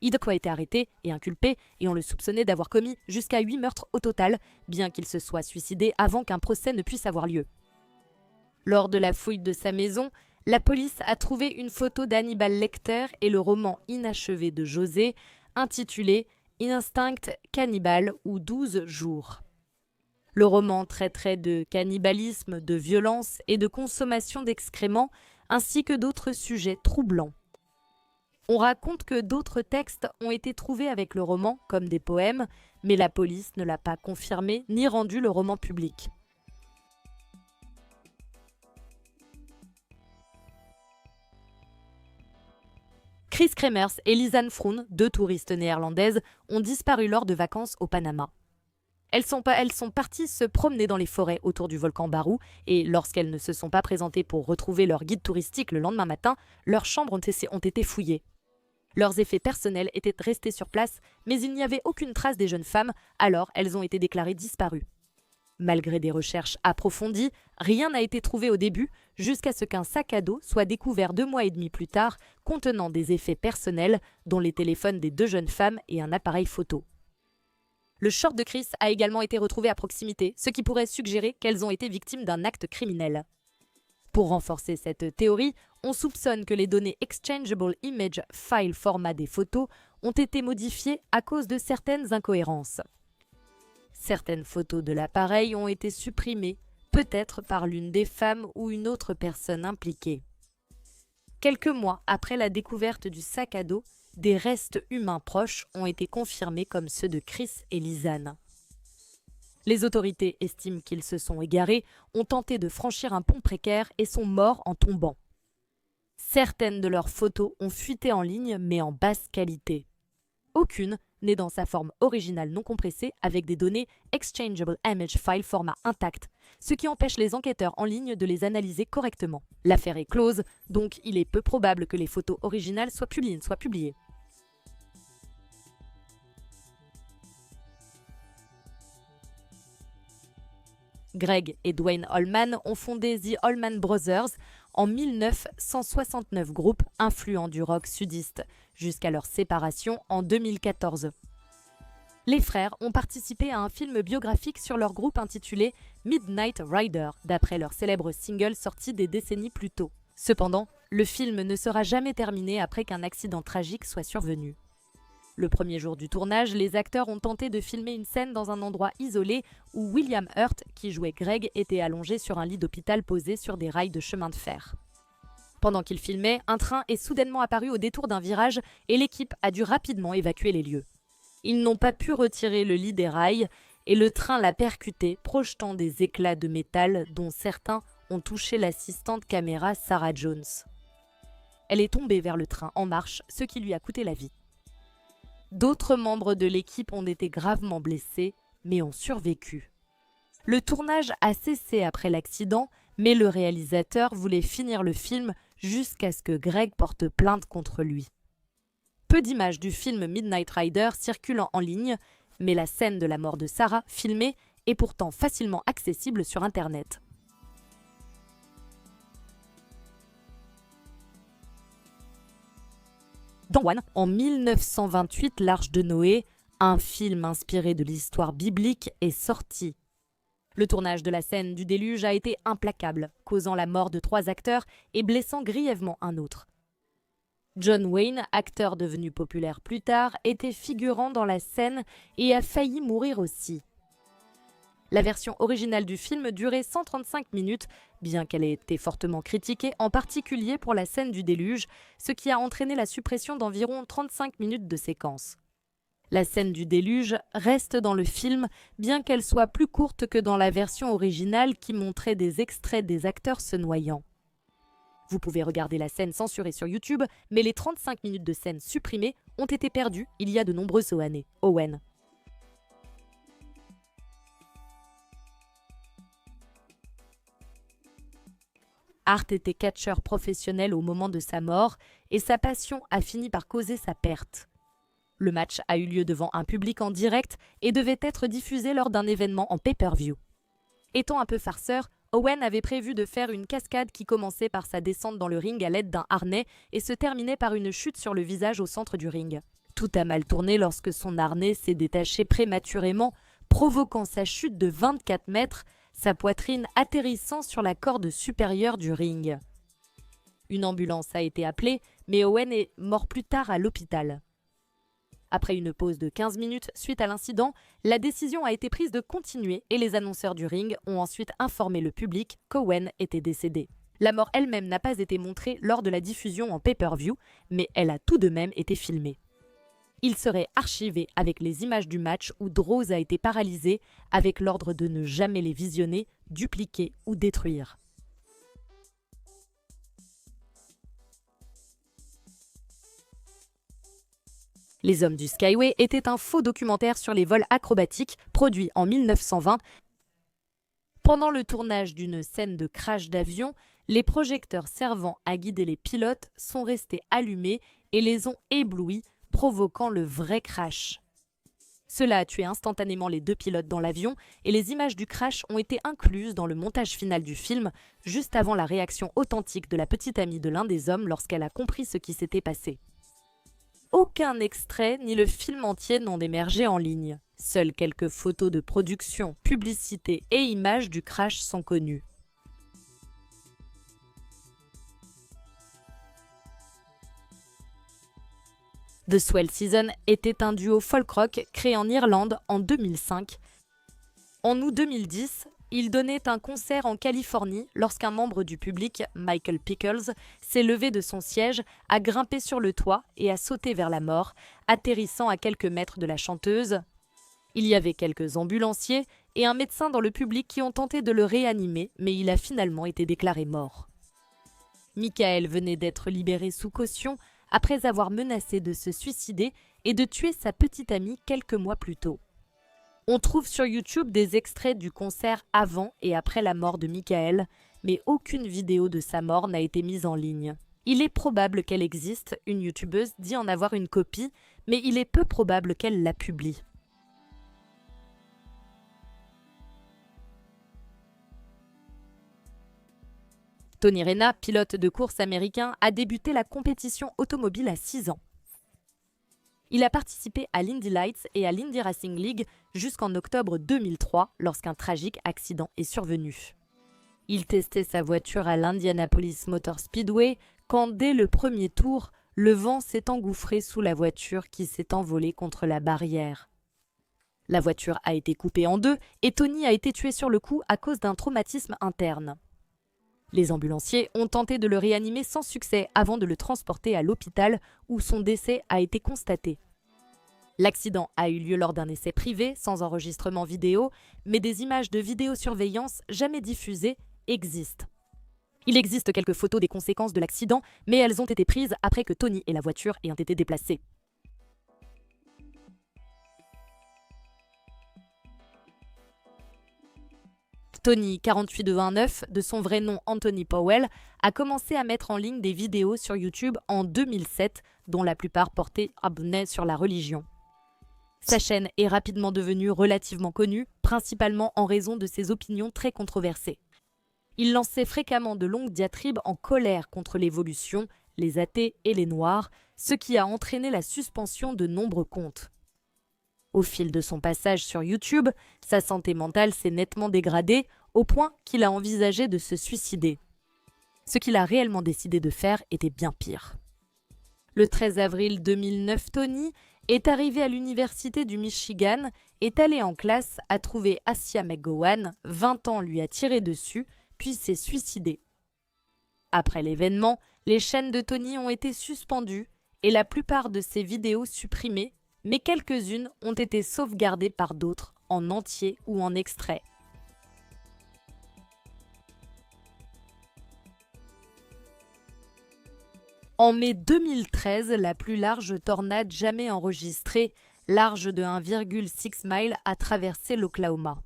Hideko a été arrêté et inculpé et on le soupçonnait d'avoir commis jusqu'à 8 meurtres au total, bien qu'il se soit suicidé avant qu'un procès ne puisse avoir lieu. Lors de la fouille de sa maison, la police a trouvé une photo d'Hannibal Lecter et le roman inachevé de José, intitulé « Instinct cannibale » ou « 12 jours ». Le roman traiterait de cannibalisme, de violence et de consommation d'excréments, ainsi que d'autres sujets troublants. On raconte que d'autres textes ont été trouvés avec le roman, comme des poèmes, mais la police ne l'a pas confirmé ni rendu le roman public. Chris Kremers et Lisanne Froon, deux touristes néerlandaises, ont disparu lors de vacances au Panama. Elles sont parties se promener dans les forêts autour du volcan Barou et lorsqu'elles ne se sont pas présentées pour retrouver leur guide touristique le lendemain matin, leurs chambres ont été fouillées. Leurs effets personnels étaient restés sur place, mais il n'y avait aucune trace des jeunes femmes, alors elles ont été déclarées disparues. Malgré des recherches approfondies, rien n'a été trouvé au début, jusqu'à ce qu'un sac à dos soit découvert 2 mois et demi plus tard, contenant des effets personnels, dont les téléphones des 2 jeunes femmes et un appareil photo. Le short de Chris a également été retrouvé à proximité, ce qui pourrait suggérer qu'elles ont été victimes d'un acte criminel. Pour renforcer cette théorie, on soupçonne que les données Exchangeable Image File format des photos ont été modifiées à cause de certaines incohérences. Certaines photos de l'appareil ont été supprimées, peut-être par l'une des femmes ou une autre personne impliquée. Quelques mois après la découverte du sac à dos, des restes humains proches ont été confirmés comme ceux de Chris et Lisanne. Les autorités estiment qu'ils se sont égarés, ont tenté de franchir un pont précaire et sont morts en tombant. Certaines de leurs photos ont fuité en ligne mais en basse qualité. Aucune n'est dans sa forme originale non compressée avec des données Exchangeable Image File format intact, ce qui empêche les enquêteurs en ligne de les analyser correctement. L'affaire est close, donc il est peu probable que les photos originales soient publiées. Greg et Dwayne Allman ont fondé The Allman Brothers en 1969, groupe influent du rock sudiste, jusqu'à leur séparation en 2014. Les frères ont participé à un film biographique sur leur groupe intitulé Midnight Rider, d'après leur célèbre single sorti des décennies plus tôt. Cependant, le film ne sera jamais terminé après qu'un accident tragique soit survenu. Le premier jour du tournage, les acteurs ont tenté de filmer une scène dans un endroit isolé où William Hurt, qui jouait Greg, était allongé sur un lit d'hôpital posé sur des rails de chemin de fer. Pendant qu'ils filmaient, un train est soudainement apparu au détour d'un virage et l'équipe a dû rapidement évacuer les lieux. Ils n'ont pas pu retirer le lit des rails et le train l'a percuté, projetant des éclats de métal dont certains ont touché l'assistante caméra Sarah Jones. Elle est tombée vers le train en marche, ce qui lui a coûté la vie. D'autres membres de l'équipe ont été gravement blessés, mais ont survécu. Le tournage a cessé après l'accident, mais le réalisateur voulait finir le film jusqu'à ce que Greg porte plainte contre lui. Peu d'images du film Midnight Rider circulent en ligne, mais la scène de la mort de Sarah, filmée, est pourtant facilement accessible sur Internet. Dans One, en 1928, l'Arche de Noé, un film inspiré de l'histoire biblique, est sorti. Le tournage de la scène du déluge a été implacable, causant la mort de 3 acteurs et blessant grièvement un autre. John Wayne, acteur devenu populaire plus tard, était figurant dans la scène et a failli mourir aussi. La version originale du film durait 135 minutes, bien qu'elle ait été fortement critiquée, en particulier pour la scène du déluge, ce qui a entraîné la suppression d'environ 35 minutes de séquence. La scène du déluge reste dans le film, bien qu'elle soit plus courte que dans la version originale qui montrait des extraits des acteurs se noyant. Vous pouvez regarder la scène censurée sur YouTube, mais les 35 minutes de scène supprimées ont été perdues il y a de nombreuses années. Owen. Hart était catcheur professionnel au moment de sa mort et sa passion a fini par causer sa perte. Le match a eu lieu devant un public en direct et devait être diffusé lors d'un événement en pay-per-view. Étant un peu farceur, Owen avait prévu de faire une cascade qui commençait par sa descente dans le ring à l'aide d'un harnais et se terminait par une chute sur le visage au centre du ring. Tout a mal tourné lorsque son harnais s'est détaché prématurément, provoquant sa chute de 24 mètres, sa poitrine atterrissant sur la corde supérieure du ring. Une ambulance a été appelée, mais Owen est mort plus tard à l'hôpital. Après une pause de 15 minutes suite à l'incident, la décision a été prise de continuer et les annonceurs du ring ont ensuite informé le public qu'Owen était décédé. La mort elle-même n'a pas été montrée lors de la diffusion en pay-per-view, mais elle a tout de même été filmée. Il serait archivé avec les images du match où Droz a été paralysé avec l'ordre de ne jamais les visionner, dupliquer ou détruire. Les Hommes du Skyway était un faux documentaire sur les vols acrobatiques produit en 1920. Pendant le tournage d'une scène de crash d'avion, les projecteurs servant à guider les pilotes sont restés allumés et les ont éblouis, provoquant le vrai crash. Cela a tué instantanément les 2 pilotes dans l'avion et les images du crash ont été incluses dans le montage final du film, juste avant la réaction authentique de la petite amie de l'un des hommes lorsqu'elle a compris ce qui s'était passé. Aucun extrait ni le film entier n'ont émergé en ligne. Seules quelques photos de production, publicités et images du crash sont connues. The Swell Season était un duo folk-rock créé en Irlande en 2005. En août 2010, il donnait un concert en Californie lorsqu'un membre du public, Michael Pickles, s'est levé de son siège, a grimpé sur le toit et a sauté vers la mort, atterrissant à quelques mètres de la chanteuse. Il y avait quelques ambulanciers et un médecin dans le public qui ont tenté de le réanimer, mais il a finalement été déclaré mort. Michael venait d'être libéré sous caution après avoir menacé de se suicider et de tuer sa petite amie quelques mois plus tôt. On trouve sur YouTube des extraits du concert avant et après la mort de Michael, mais aucune vidéo de sa mort n'a été mise en ligne. Il est probable qu'elle existe, une youtubeuse dit en avoir une copie, mais il est peu probable qu'elle la publie. Tony Rena, pilote de course américain, a débuté la compétition automobile à 6 ans. Il a participé à l'Indy Lights et à l'Indy Racing League jusqu'en octobre 2003 lorsqu'un tragique accident est survenu. Il testait sa voiture à l'Indianapolis Motor Speedway quand, dès le premier tour, le vent s'est engouffré sous la voiture qui s'est envolée contre la barrière. La voiture a été coupée en deux et Tony a été tué sur le coup à cause d'un traumatisme interne. Les ambulanciers ont tenté de le réanimer sans succès avant de le transporter à l'hôpital où son décès a été constaté. L'accident a eu lieu lors d'un essai privé, sans enregistrement vidéo, mais des images de vidéosurveillance jamais diffusées existent. Il existe quelques photos des conséquences de l'accident, mais elles ont été prises après que Tony et la voiture aient été déplacés. Tony, 48-29, de son vrai nom Anthony Powell, a commencé à mettre en ligne des vidéos sur YouTube en 2007, dont la plupart portaient abonnés sur la religion. Sa chaîne est rapidement devenue relativement connue, principalement en raison de ses opinions très controversées. Il lançait fréquemment de longues diatribes en colère contre l'évolution, les athées et les noirs, ce qui a entraîné la suspension de nombreux comptes. Au fil de son passage sur YouTube, sa santé mentale s'est nettement dégradée au point qu'il a envisagé de se suicider. Ce qu'il a réellement décidé de faire était bien pire. Le 13 avril 2009, Tony est arrivé à l'université du Michigan, est allé en classe, a trouvé Asia McGowan, 20 ans, lui a tiré dessus, puis s'est suicidé. Après l'événement, les chaînes de Tony ont été suspendues et la plupart de ses vidéos supprimées, mais quelques-unes ont été sauvegardées par d'autres, en entier ou en extrait. En mai 2013, la plus large tornade jamais enregistrée, large de 1,6 miles, a traversé l'Oklahoma.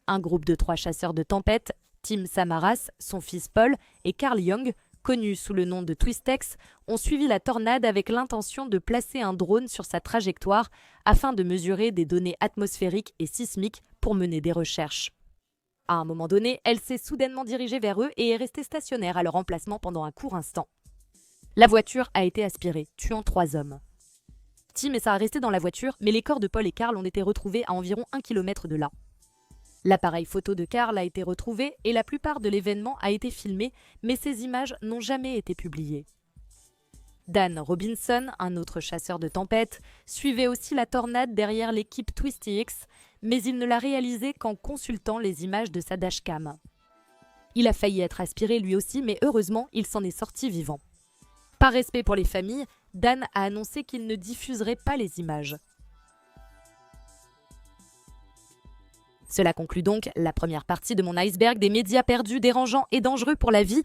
Un groupe de 3 chasseurs de tempêtes, Tim Samaras, son fils Paul et Carl Young, connus sous le nom de Twistex, ont suivi la tornade avec l'intention de placer un drone sur sa trajectoire afin de mesurer des données atmosphériques et sismiques pour mener des recherches. À un moment donné, elle s'est soudainement dirigée vers eux et est restée stationnaire à leur emplacement pendant un court instant. La voiture a été aspirée, tuant 3 hommes. Tim et Sarah restaient dans la voiture, mais les corps de Paul et Carl ont été retrouvés à environ 1 km de là. L'appareil photo de Carl a été retrouvé et la plupart de l'événement a été filmé, mais ces images n'ont jamais été publiées. Dan Robinson, un autre chasseur de tempêtes, suivait aussi la tornade derrière l'équipe TwistyX, mais il ne l'a réalisé qu'en consultant les images de sa dashcam. Il a failli être aspiré lui aussi, mais heureusement, il s'en est sorti vivant. Par respect pour les familles, Dan a annoncé qu'il ne diffuserait pas les images. Cela conclut donc la première partie de mon iceberg des médias perdus, dérangeants et dangereux pour la vie.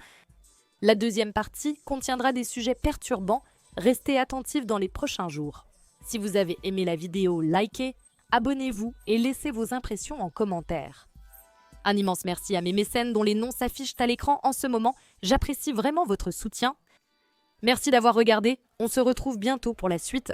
La deuxième partie contiendra des sujets perturbants. Restez attentifs dans les prochains jours. Si vous avez aimé la vidéo, likez, abonnez-vous et laissez vos impressions en commentaire. Un immense merci à mes mécènes dont les noms s'affichent à l'écran en ce moment. J'apprécie vraiment votre soutien. Merci d'avoir regardé. On se retrouve bientôt pour la suite.